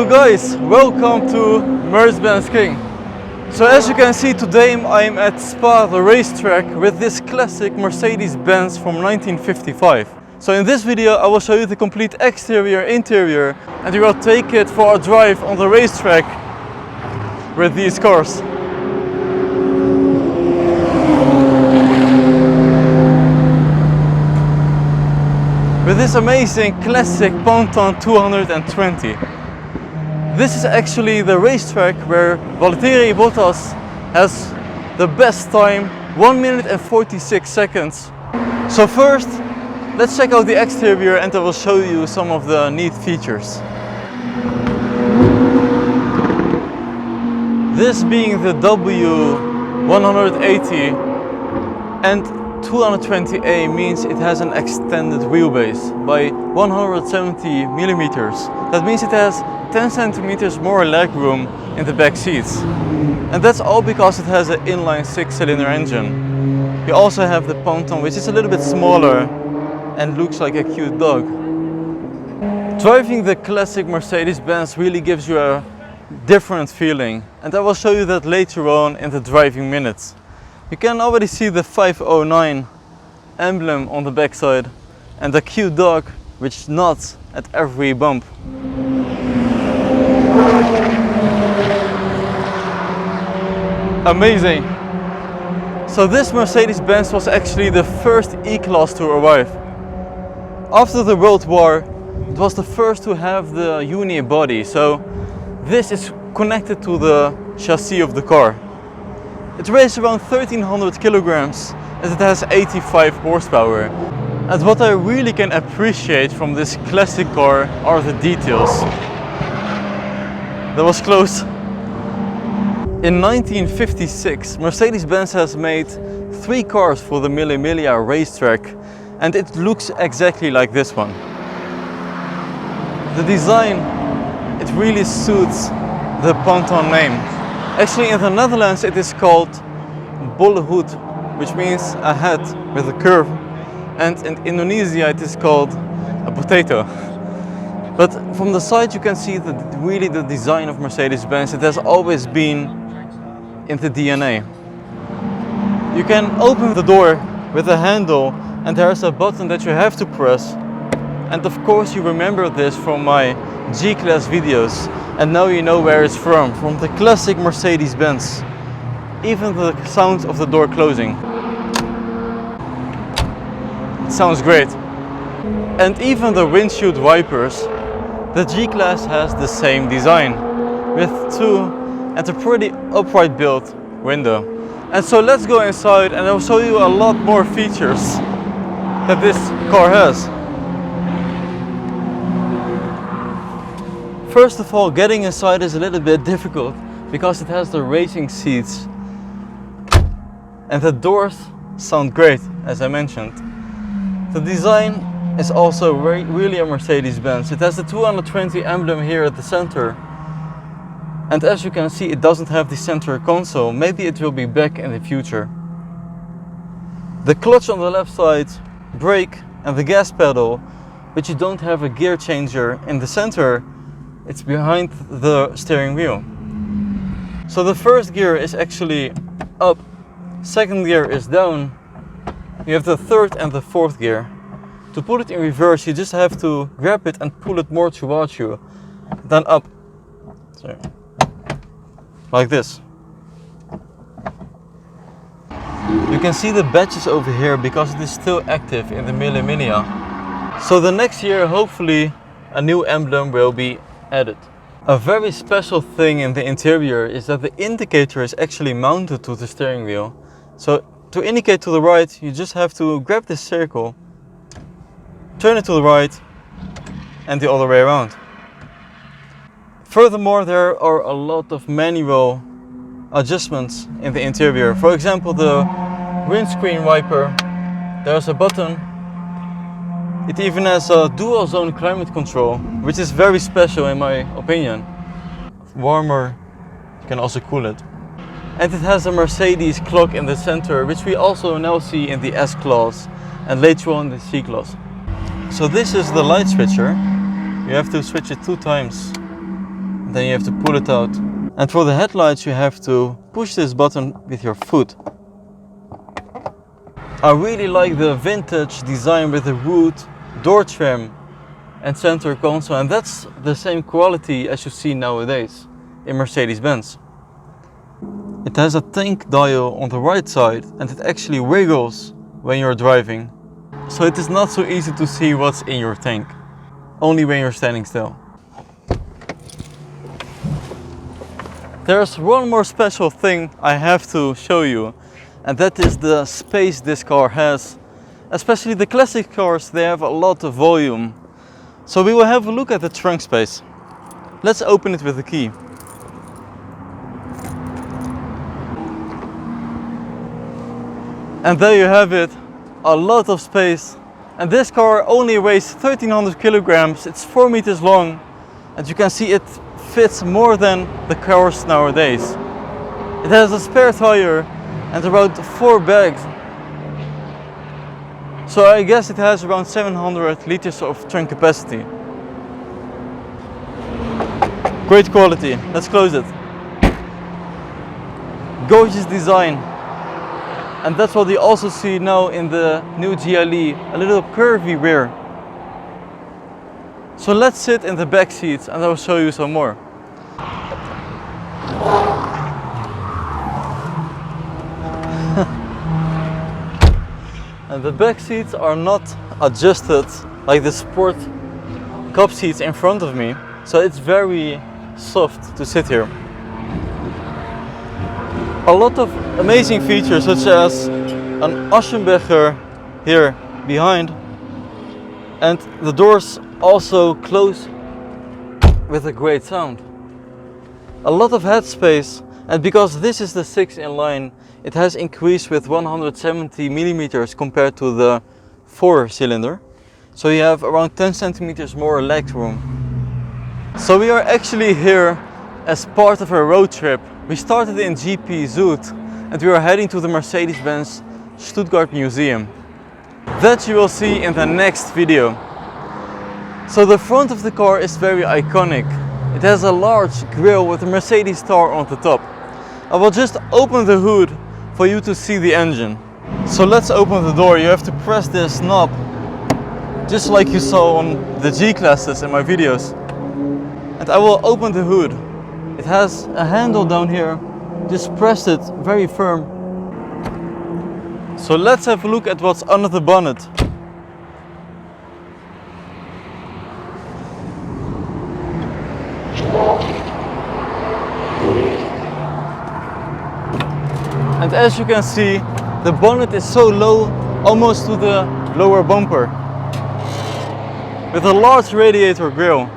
So guys, welcome to MercBenzKing. So as you can see today I'm at Spa, the racetrack, with this classic Mercedes Benz from 1955. So in this video I will show you the complete exterior, interior, and we will take it for a drive on the racetrack with these cars. With this amazing classic Ponton W180. This is actually the racetrack where Valtteri Bottas has the best time, 1 minute and 46 seconds. So first, let's check out the exterior and I will show you some of the neat features. This being the W180 and 220A means it has an extended wheelbase by 170 millimeters. That means it has 10 centimeters more legroom in the back seats. And that's all because it has an inline 6-cylinder engine. You also have the Ponton, which is a little bit smaller and looks like a cute dog. Driving the classic Mercedes-Benz really gives you a different feeling, and I will show you that later on in the driving minutes. You can already see the 509 emblem on the backside and the cute dog which nods at every bump. Amazing! So this Mercedes-Benz was actually the first E-Class to arrive. After the World War, it was the first to have the unibody, so this is connected to the chassis of the car. It weighs around 1300 kilograms and it has 85 horsepower. And what I really can appreciate from this classic car are the details. That was close. In 1956, Mercedes-Benz has made 3 cars for the Mille Miglia racetrack, and it looks exactly like this one. The design, it really suits the Ponton name. Actually in the Netherlands it is called bolle hoed, which means a hat with a curve, and in Indonesia it is called a potato. But from the side you can see that really the design of Mercedes-Benz, it has always been in the DNA. You can open the door with a handle and there's a button that you have to press. And of course you remember this from my G-Class videos, and now you know where it's from the classic Mercedes-Benz. Even the sound of the door closing. It sounds great. And even the windshield wipers, the G-Class has the same design, with 2 and a pretty upright built window. And so let's go inside and I'll show you a lot more features that this car has. First of all, getting inside is a little bit difficult because it has the racing seats and the doors sound great, as I mentioned. The design is also really a Mercedes-Benz. It has the 220 emblem here at the center, and as you can see it doesn't have the center console. Maybe it will be back in the future. The clutch on the left side, brake and the gas pedal, but you don't have a gear changer in the center. It's behind the steering wheel. So the first gear is actually up, second gear is down, you have the third and the fourth gear. To put it in reverse you just have to grab it and pull it more towards you, then up. So, like this. You can see the badges over here because it is still active in the Mille Miglia. So the next year hopefully a new emblem will be added. A very special thing in the interior is that the indicator is actually mounted to the steering wheel. So to indicate to the right you just have to grab this circle, turn it to the right and the other way around. Furthermore, there are a lot of manual adjustments in the interior. For example, the windscreen wiper, there's a button. It even has a dual zone climate control, which is very special in my opinion. Warmer, you can also cool it. And it has a Mercedes clock in the center, which we also now see in the S-Class and later on the C-Class. So this is the light switcher. You have to switch it 2 times. then you have to pull it out. And for the headlights you have to push this button with your foot. I really like the vintage design with the wood door trim and center console, and that's the same quality as you see nowadays in Mercedes-Benz. It has a tank dial on the right side and it actually wiggles when you're driving. So it is not so easy to see what's in your tank, only when you're standing still. There's one more special thing I have to show you, and that is the space this car has. Especially the classic cars, they have a lot of volume. So we will have a look at the trunk space. Let's open it with the key. And there you have it, a lot of space. And this car only weighs 1300 kilograms, it's 4 meters long, and you can see it fits more than the cars nowadays. It has a spare tire and about 4 bags. So I guess it has around 700 liters of trunk capacity. Great quality, let's close it. Gorgeous design. And that's what you also see now in the new GLE, a little curvy rear. So let's sit in the back seats and I will show you some more. And the back seats are not adjusted like the sport cup seats in front of me, so it's very soft to sit here. A lot of amazing features, such as an Aschenbecher here behind, and the doors also close with a great sound. A lot of headspace, and because this is the 6-in-line, it has increased with 170 millimeters compared to the 4-cylinder. So you have around 10 centimeters more leg room. So we are actually here as part of a road trip. We started in GP Zuid and we are heading to the Mercedes-Benz Stuttgart Museum. That you will see in the next video. So the front of the car is very iconic. It has a large grille with a Mercedes star on the top. I will just open the hood for you to see the engine. So let's open the door. You have to press this knob, just like you saw on the G-classes in my videos. And I will open the hood. It has a handle down here. Just press it very firm. So let's have a look at what's under the bonnet. And as you can see, the bonnet is so low, almost to the lower bumper, with a large radiator grille.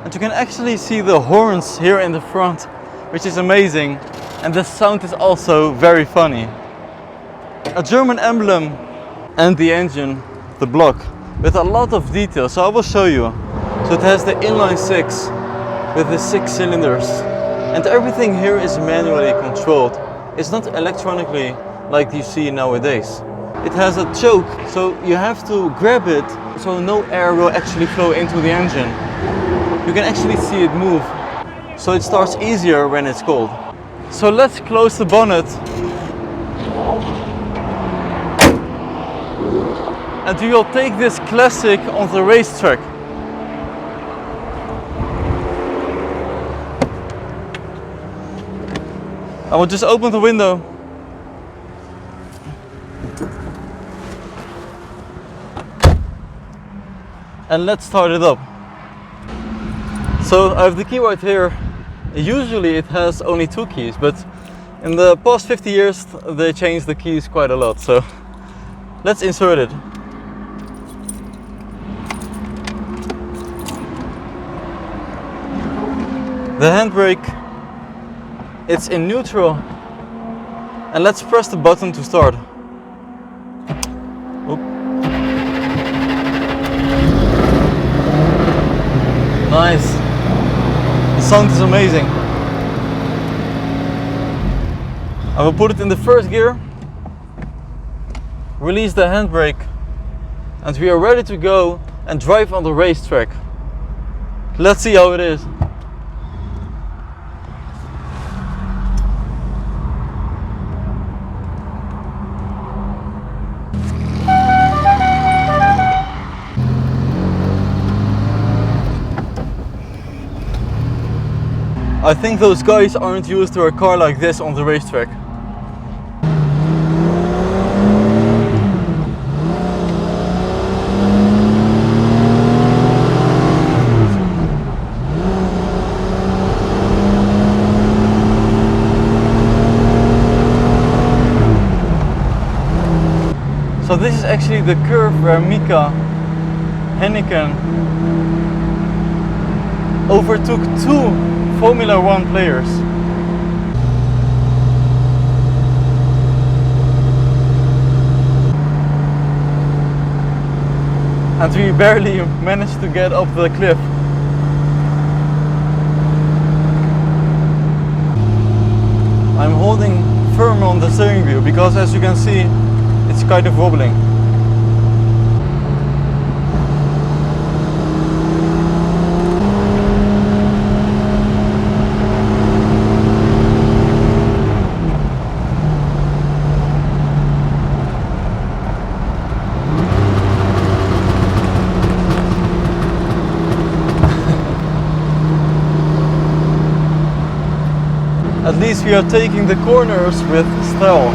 And you can actually see the horns here in the front, which is amazing. And the sound is also very funny. A German emblem and the engine, the block, with a lot of detail. So I will show you. So it has the inline 6 with the 6 cylinders. And everything here is manually controlled. It's not electronically like you see nowadays. It has a choke, so you have to grab it so no air will actually flow into the engine. You can actually see it move, so it starts easier when it's cold. So let's close the bonnet. And we will take this classic on the racetrack. I will just open the window. And let's start it up. So I have the key right here. Usually it has only 2 keys, but in the past 50 years they changed the keys quite a lot. So let's insert it. The handbrake, it's in neutral, and let's press the button to start. Oop. Nice. The sound is amazing. I will put it in the first gear, release the handbrake, and we are ready to go and drive on the racetrack. Let's see how it is. I think those guys aren't used to a car like this on the racetrack. So this is actually the curve where Mika Häkkinen overtook two Formula 1 players. And we barely managed to get up the cliff. I'm holding firm on the steering wheel because, as you can see, it's kind of wobbling. At least we are taking the corners with style.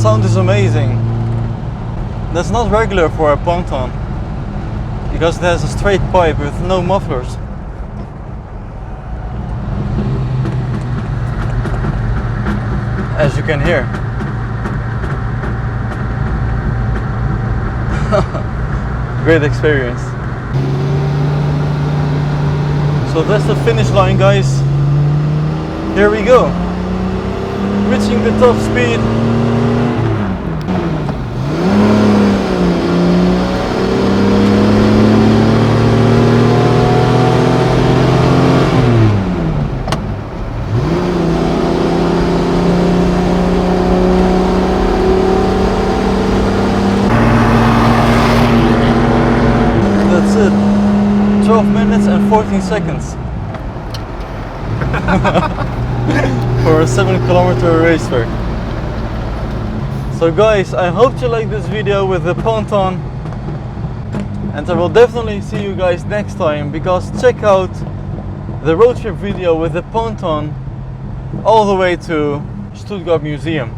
Sound is amazing. That's not regular for a Ponton because it has a straight pipe with no mufflers. As you can hear. Great experience. So that's the finish line, guys. Here we go. Reaching the top speed. That's it. 12 minutes and 14 seconds. For a 7-kilometer racetrack. So guys, I hope you like this video with the Ponton, and I will definitely see you guys next time, because check out the road trip video with the Ponton all the way to Stuttgart Museum.